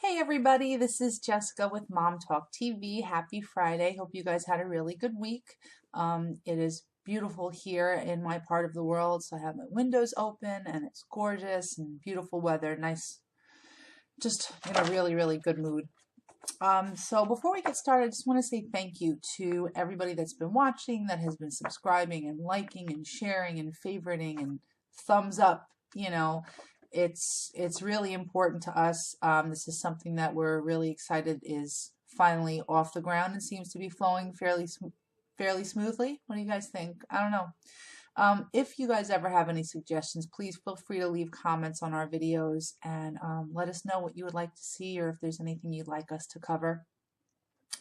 Hey everybody, this is Jessica with Mom Talk TV. Happy Friday. Hope you guys had a really good week. It is beautiful here in my part of the world, so I have my windows open and it's gorgeous and beautiful weather. Nice, just in a really, really good mood. So before we get started, I just want to say thank you to everybody that's been watching, that has been subscribing and liking and sharing and favoriting and thumbs up, it's really important to us. This is something that we're really excited is finally off the ground and seems to be flowing fairly smoothly. What do you guys think? I don't know. If you guys ever have any suggestions, please feel free to leave comments on our videos and let us know what you would like to see, or if there's anything you'd like us to cover,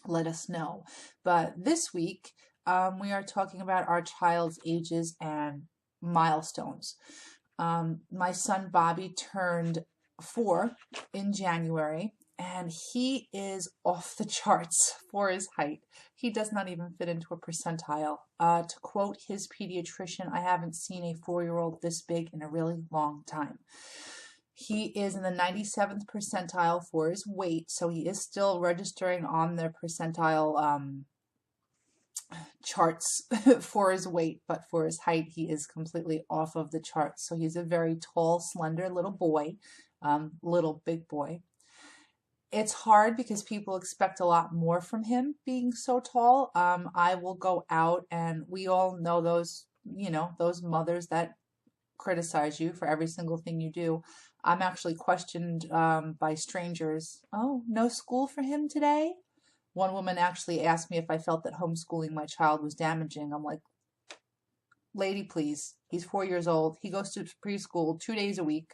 let us know. But this week we are talking about our child's ages and milestones. My son Bobby turned 4 in January, and he is off the charts for his height. He does not even fit into a percentile. To quote his pediatrician, I haven't seen a 4-year-old this big in a really long time. He is in the 97th percentile for his weight, so he is still registering on the percentile charts for his weight, but for his height he is completely off of the charts. So he's a very tall, slender little boy, little big boy. It's hard because people expect a lot more from him being so tall. I will go out, and we all know those, those mothers that criticize you for every single thing you do. I'm actually questioned by strangers. Oh, no school for him today? One woman actually asked me if I felt that homeschooling my child was damaging. I'm like, lady, please. He's 4 years old. He goes to preschool 2 days a week.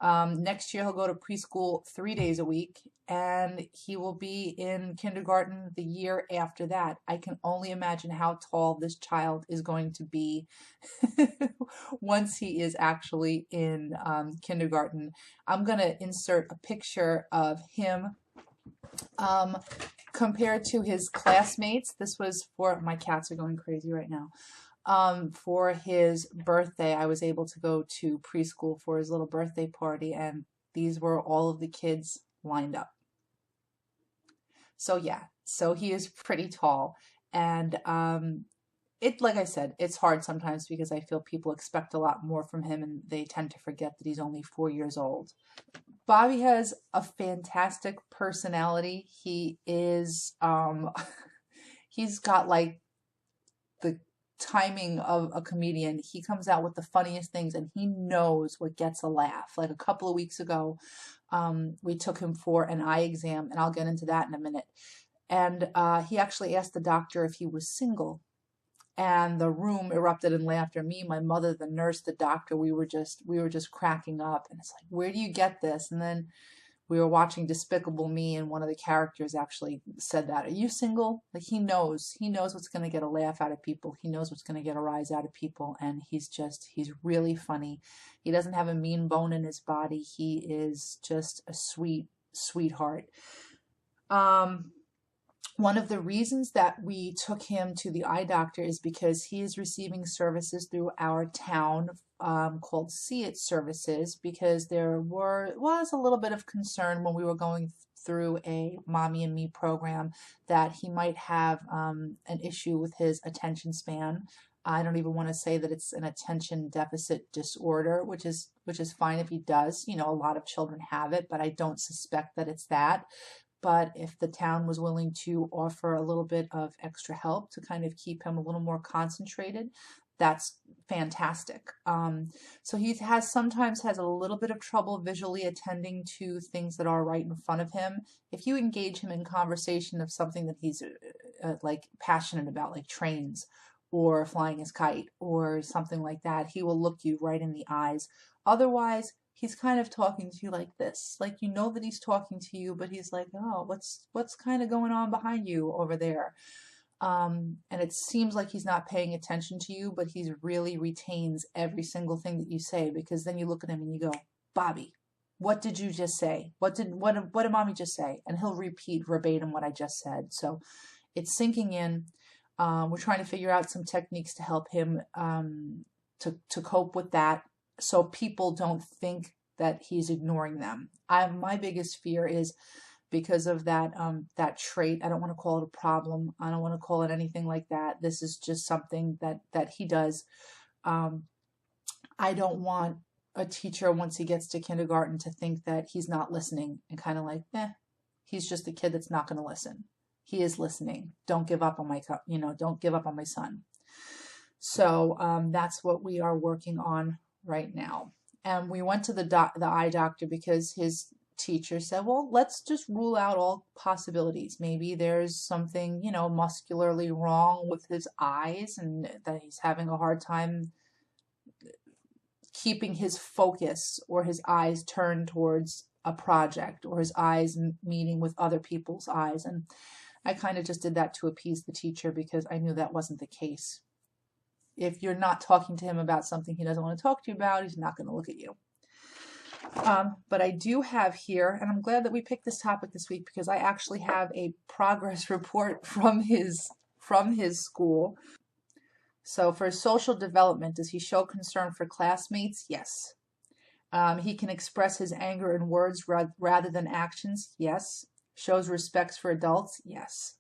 Next year he'll go to preschool 3 days a week, and he will be in kindergarten the year after that. I can only imagine how tall this child is going to be once he is actually in kindergarten. I'm going to insert a picture of him compared to his classmates. This was for, my cats are going crazy right now. For his birthday, I was able to go to preschool for his little birthday party, and these were all of the kids lined up. So yeah, so he is pretty tall, and like I said, it's hard sometimes because I feel people expect a lot more from him, and they tend to forget that he's only 4 years old. Bobby has a fantastic personality. He is, he's got like the timing of a comedian. He comes out with the funniest things, and he knows what gets a laugh. Like a couple of weeks ago, we took him for an eye exam, and I'll get into that in a minute. And he actually asked the doctor if he was single. And the room erupted in laughter. Me, my mother, the nurse, the doctor, we were just cracking up. And it's like, where do you get this? And then we were watching Despicable Me, and one of the characters actually said that. Are you single? Like, he knows what's going to get a laugh out of people. He knows what's going to get a rise out of people. And he's really funny. He doesn't have a mean bone in his body. He is just a sweetheart. One of the reasons that we took him to the eye doctor is because he is receiving services through our town called See It Services, because there was a little bit of concern when we were going through a Mommy and Me program that he might have an issue with his attention span. I don't even want to say that it's an attention deficit disorder, which is fine if he does. A lot of children have it, but I don't suspect that it's that. But if the town was willing to offer a little bit of extra help to kind of keep him a little more concentrated, that's fantastic. So he sometimes has a little bit of trouble visually attending to things that are right in front of him. If you engage him in conversation of something that he's like passionate about, like trains or flying his kite or something like that, he will look you right in the eyes. Otherwise, he's kind of talking to you like this, like that he's talking to you, but he's like, oh, what's kind of going on behind you over there? And it seems like he's not paying attention to you, but he really retains every single thing that you say, because then you look at him and you go, Bobby, what did you just say? What did Mommy just say? And he'll repeat verbatim what I just said. So it's sinking in. We're trying to figure out some techniques to help him to cope with that, so people don't think that he's ignoring them. My biggest fear is because of that that trait. I don't want to call it a problem. I don't want to call it anything like that. This is just something that he does. I don't want a teacher, once he gets to kindergarten, to think that he's not listening and kind of like, he's just a kid that's not going to listen. He is listening. Don't give up on my, don't give up on my son. So that's what we are working on right now. And we went to the eye doctor because his teacher said, well, let's just rule out all possibilities. Maybe there's something, muscularly wrong with his eyes, and that he's having a hard time keeping his focus, or his eyes turned towards a project, or his eyes meeting with other people's eyes. And I kind of just did that to appease the teacher, because I knew that wasn't the case. If you're not talking to him about something he doesn't want to talk to you about, he's not going to look at you. But I do have here, and I'm glad that we picked this topic this week, because I actually have a progress report from his school. So for his social development, does he show concern for classmates? Yes. He can express his anger in words rather than actions? Yes. Shows respect for adults? Yes.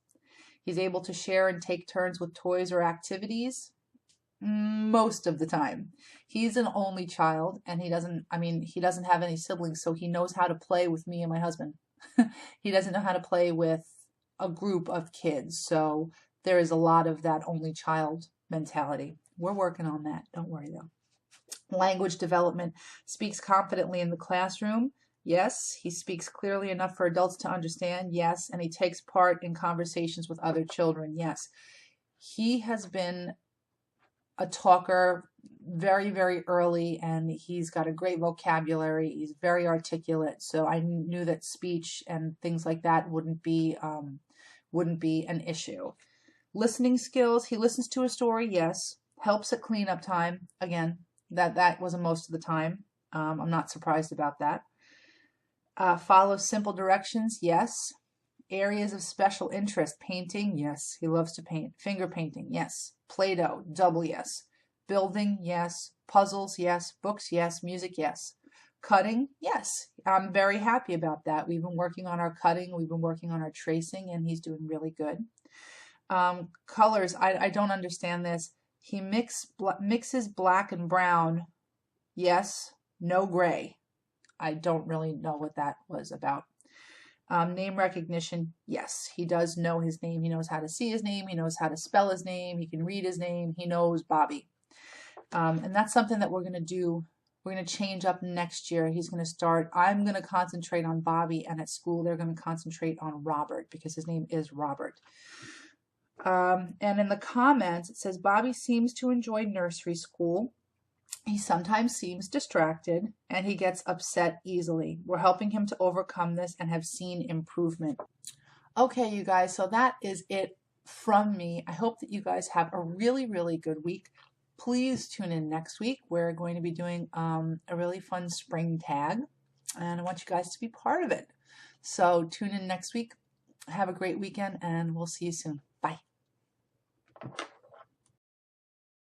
He's able to share and take turns with toys or activities? Most of the time. He's an only child, and he doesn't have any siblings, so he knows how to play with me and my husband. He doesn't know how to play with a group of kids, so there is a lot of that only child mentality. We're working on that. Don't worry, though. Language development. Speaks confidently in the classroom. Yes. He speaks clearly enough for adults to understand. Yes. And he takes part in conversations with other children. Yes. He has been a talker very, very early, and he's got a great vocabulary. He's very articulate, so I knew that speech and things like that wouldn't be an issue. Listening skills. He listens to a story. Yes. Helps at cleanup time. Again, that wasn't most of the time. I'm not surprised about that. Follows simple directions. Yes. Areas of special interest. Painting. Yes. He loves to paint. Finger painting. Yes. Play-Doh. Double yes. Building. Yes. Puzzles. Yes. Books. Yes. Music. Yes. Cutting. Yes. I'm very happy about that. We've been working on our cutting. We've been working on our tracing, and he's doing really good. Colors. I don't understand this. He mixes black and brown. Yes. No gray. I don't really know what that was about. Name recognition. Yes, he does know his name. He knows how to see his name. He knows how to spell his name. He can read his name. He knows Bobby. And that's something that we're going to do. We're going to change up next year. I'm going to concentrate on Bobby, and at school they're going to concentrate on Robert, because his name is Robert. And in the comments, it says, Bobby seems to enjoy nursery school. He sometimes seems distracted, and he gets upset easily. We're helping him to overcome this and have seen improvement. Okay, you guys, so that is it from me. I hope that you guys have a really, really good week. Please tune in next week. We're going to be doing a really fun spring tag, and I want you guys to be part of it. So tune in next week. Have a great weekend, and we'll see you soon. Bye.